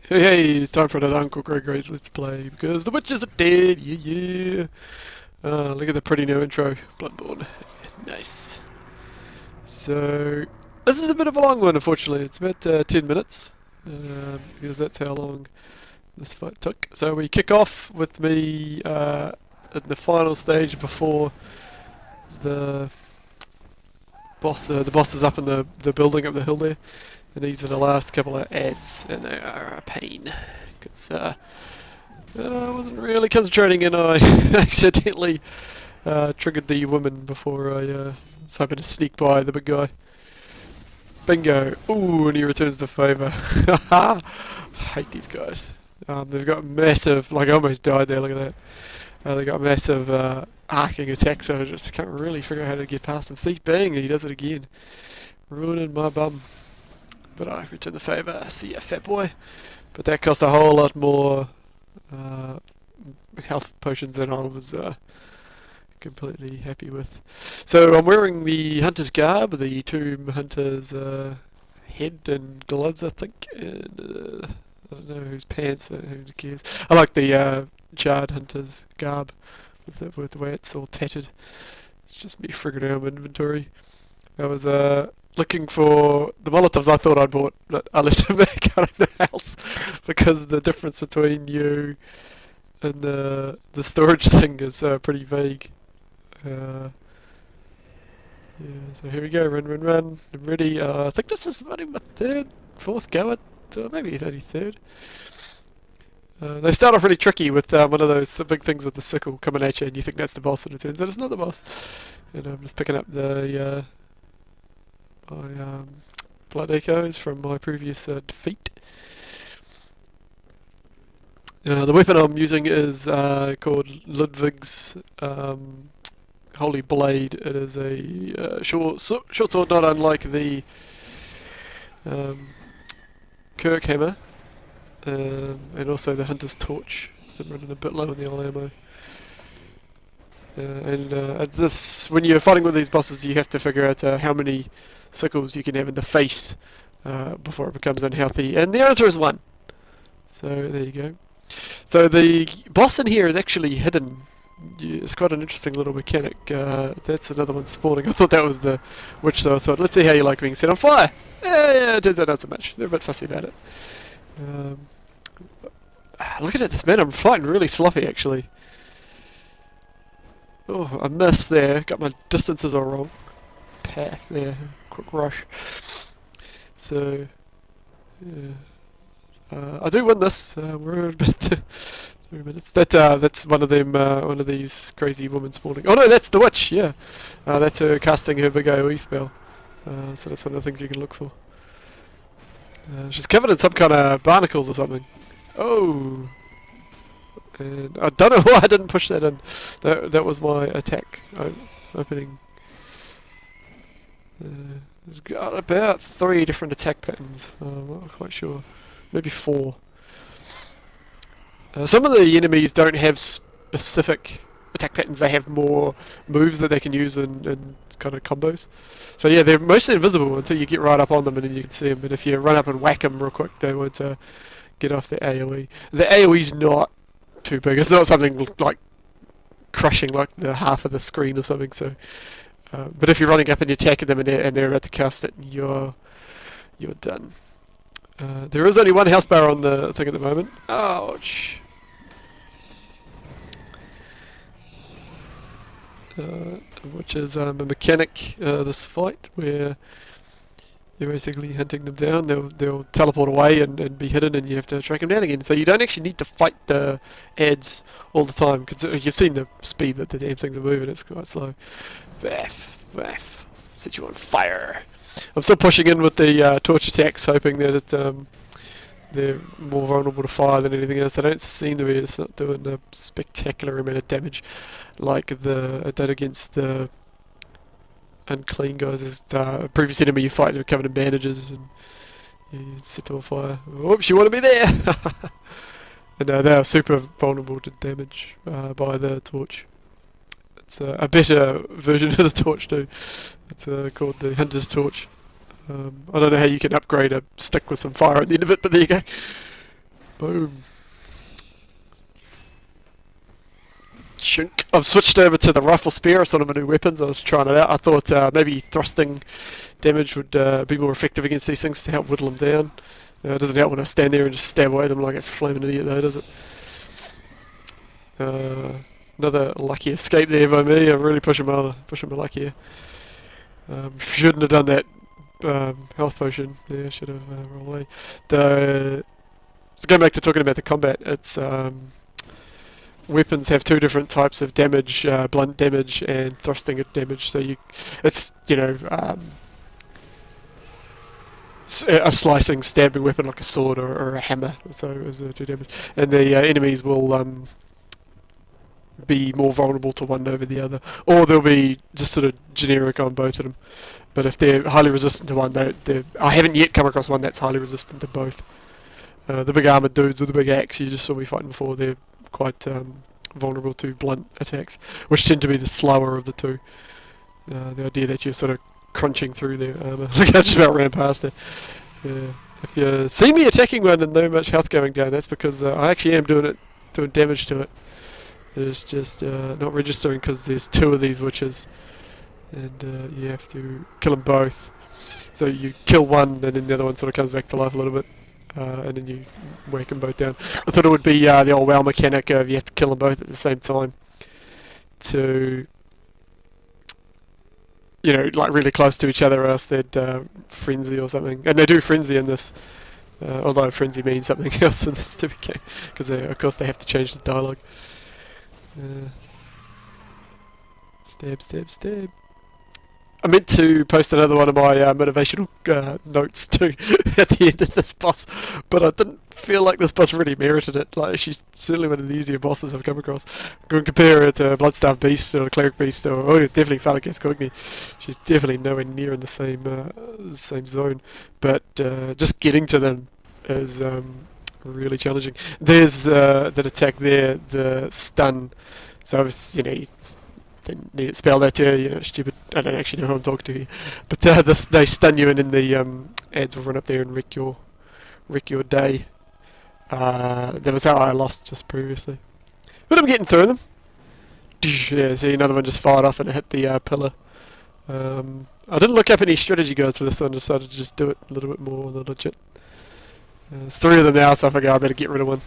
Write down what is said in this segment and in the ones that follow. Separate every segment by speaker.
Speaker 1: Hey, hey, it's time for another Uncle Gregory's Let's Play, because the witches are dead, yeah, yeah. Look at the pretty new intro, Bloodborne. Nice. So, this is a bit of a long one, unfortunately. It's about 10 minutes, because that's how long this fight took. So we kick off with me in the final stage before the the boss is up in the building up the hill there. And these are the last couple of ads, and they are a pain. Because I wasn't really concentrating and I accidentally triggered the woman before I was hoping to sneak by the big guy. Bingo! Ooh, and he returns the favour. I hate these guys. They've got massive, like I almost died there, look at that. They've got massive arcing attacks, so I just can't really figure out how to get past them. See, bang, he does it again. Ruining my bum. But I return the favour. See ya, fat boy. But that cost a whole lot more health potions than I was completely happy with. So I'm wearing the hunter's garb, the tomb hunter's head and gloves, I think, and I don't know whose pants, who cares. I like the charred hunter's garb with the way it's all tattered. It's just me frigging out my inventory. I was looking for the Molotovs I thought I'd bought, but I left them back out in the house because the difference between you and the storage thing is pretty vague. Yeah, so here we go, run, run, run. I'm ready. I think this is only my fourth go at, maybe 33rd. They start off really tricky with one of the big things with the sickle coming at you, and you think that's the boss, and it turns out it's not the boss. And I'm just picking up the my blood echoes from my previous defeat. The weapon I'm using is called Ludwig's Holy Blade. It is a short sword, not unlike the Kirk Hammer, and also the Hunter's Torch. So I'm running a bit low on the old ammo. When you're fighting with these bosses, you have to figure out how many sickles you can have in the face before it becomes unhealthy, and the answer is one. So there you go. So the boss in here is actually hidden. It's quite an interesting little mechanic. That's another one spawning. I thought that was the witch, so I thought, let's see how you like being set on fire. Yeah, it turns out not so much. They're a bit fussy about it. Look at this, man. I'm fighting really sloppy, actually. Oh, I missed there. Got my distances all wrong. Path there. Quick rush. So, yeah. I do win this. We're at about 3 minutes. That's one of them. One of these crazy women spawning. Oh no, that's the witch. Yeah, that's her casting her big AOE spell. So that's one of the things you can look for. She's covered in some kind of barnacles or something. Oh. And I don't know why I didn't push that in. That was my attack opening. It's got about 3 different attack patterns. I'm not quite sure. Maybe 4. Some of the enemies don't have specific attack patterns. They have more moves that they can use in kind of combos. So yeah, they're mostly invisible until you get right up on them and then you can see them. But if you run up and whack them real quick, they won't get off the AoE. The AoE's not too big. It's not something like crushing like the half of the screen or something. So, but if you're running up and you're attacking them and they're about to cast it, you're done. There is only one health bar on the thing at the moment. Ouch. Which is a mechanic this fight where you're basically hunting them down. They'll teleport away and be hidden, and you have to track them down again. So you don't actually need to fight the ads all the time, because you've seen the speed that the damn things are moving. It's quite slow. Baff, baff. Set you on fire. I'm still pushing in with the torch attacks, hoping that they're more vulnerable to fire than anything else. They don't seem to be. It's not doing a spectacular amount of damage like it did against the unclean guys. As previous enemy you fight, they're covered in bandages and you set them on fire. Whoops, you want to be there! And they are super vulnerable to damage by the torch. It's a better version of the torch too. It's called the Hunter's Torch. I don't know how you can upgrade a stick with some fire at the end of it, but there you go. Boom. Chink. I've switched over to the rifle spear. It's one of my new weapons. I was trying it out. I thought maybe thrusting damage would be more effective against these things to help whittle them down. It doesn't help when I stand there and just stab away at them like a flaming idiot though, does it? Another lucky escape there by me. I'm really pushing my luck here. Shouldn't have done that health potion. Yeah, I should have rolled away. So going back to talking about the combat, it's weapons have two different types of damage: blunt damage and thrusting damage. So it's a slicing, stabbing weapon like a sword or a hammer. So is the two damage, and the enemies will be more vulnerable to one over the other, or they'll be just sort of generic on both of them. But if they're highly resistant to one, I haven't yet come across one that's highly resistant to both. The big armoured dudes with the big axe you just saw me fighting before, they're quite vulnerable to blunt attacks, which tend to be the slower of the two. The idea that you're sort of crunching through their armour. Like I just about ran past it. If you see me attacking one and no much health going down, that's because I actually am doing damage to it. It's just not registering because there's two of these witches, and you have to kill them both. So you kill one, and then the other one sort of comes back to life a little bit, and then you whack them both down. I thought it would be the old WoW mechanic of you have to kill them both at the same time to, like really close to each other, or else they'd frenzy or something. And they do frenzy in this, although frenzy means something else in this stupid game, because of course they have to change the dialogue. Stab, stab, stab. I meant to post another one of my motivational notes too at the end of this boss, but I didn't feel like this boss really merited it. Like, she's certainly one of the easier bosses I've come across. When compare her to a Bloodstaff Beast or a Cleric Beast or definitely Father Gascoigne, she's definitely nowhere near in the same zone. But just getting to them is really challenging. There's that attack there, the stun. So it's, didn't need it spelled out to you, stupid. I don't actually know who I'm talking to here. But they stun you, and then the ads will run up there and wreck your day. That was how I lost just previously. But I'm getting through them. Yeah, see, another one just fired off and it hit the pillar. I didn't look up any strategy guides for this one. Decided to just do it a little bit more legit. There's three of them now, so I figured I better get rid of one.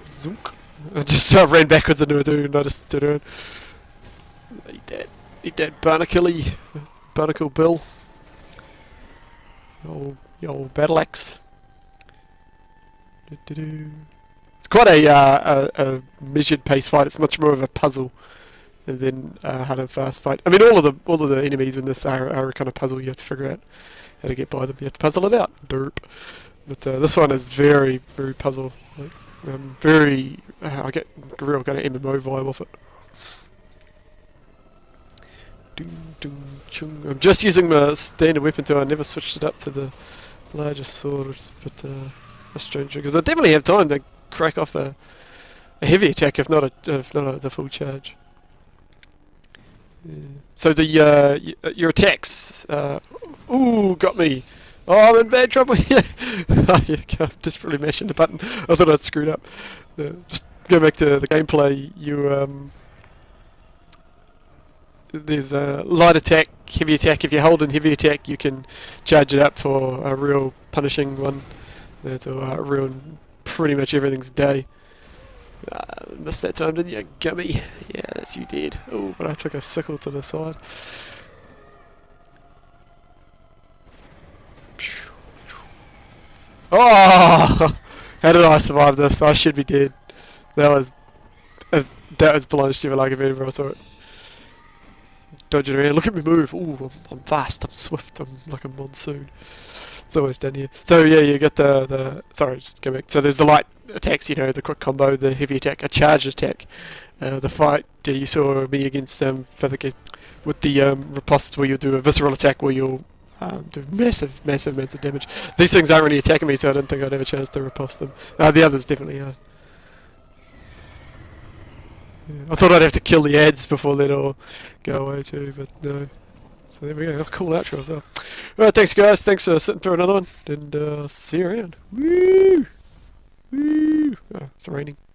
Speaker 1: Zook. I just ran backwards into a dude and I just stood around. Eat that Barnacle Bill. The old battle axe. It's quite a measured pace fight. It's much more of a puzzle than a hard and fast fight. I mean, all of the enemies in this are a kind of puzzle. You have to figure out how to get by them. You have to puzzle it out. Derp. But this one is very, very puzzle. I get a real kind of MMO vibe off it. I'm just using my standard weapon too. I never switched it up to the larger swords, but that's strange because I definitely have time to crack off a heavy attack, if not the full charge. Yeah. So your attacks, ooh, got me. Oh, I'm in bad trouble here. I'm desperately mashing the button. I thought I'd screwed up. Just go back to the gameplay. There's a light attack, heavy attack. If you hold in heavy attack, you can charge it up for a real punishing one. That'll ruin pretty much everything's day. Missed that time, didn't you, gummy? Yeah, that's you did. Oh, but I took a sickle to the side. Oh! How did I survive this? I should be dead. That was blind stupid like if ever I saw it. Dodging around. Look at me move. Ooh, I'm fast. I'm swift. I'm like a monsoon. It's always down here. So yeah, you get sorry, just go back. So there's the light attacks, the quick combo, the heavy attack, a charged attack. The fight you saw me against with the riposte where you'll do a visceral attack where you'll do massive damage. These things aren't really attacking me, so I didn't think I'd have a chance to riposte them. The others definitely are. Yeah, I thought I'd have to kill the ads before they'd all go away too, but no. So there we go. Oh, cool outro as well. Alright, thanks guys. Thanks for sitting through another one, and see you around. Woo! It's raining.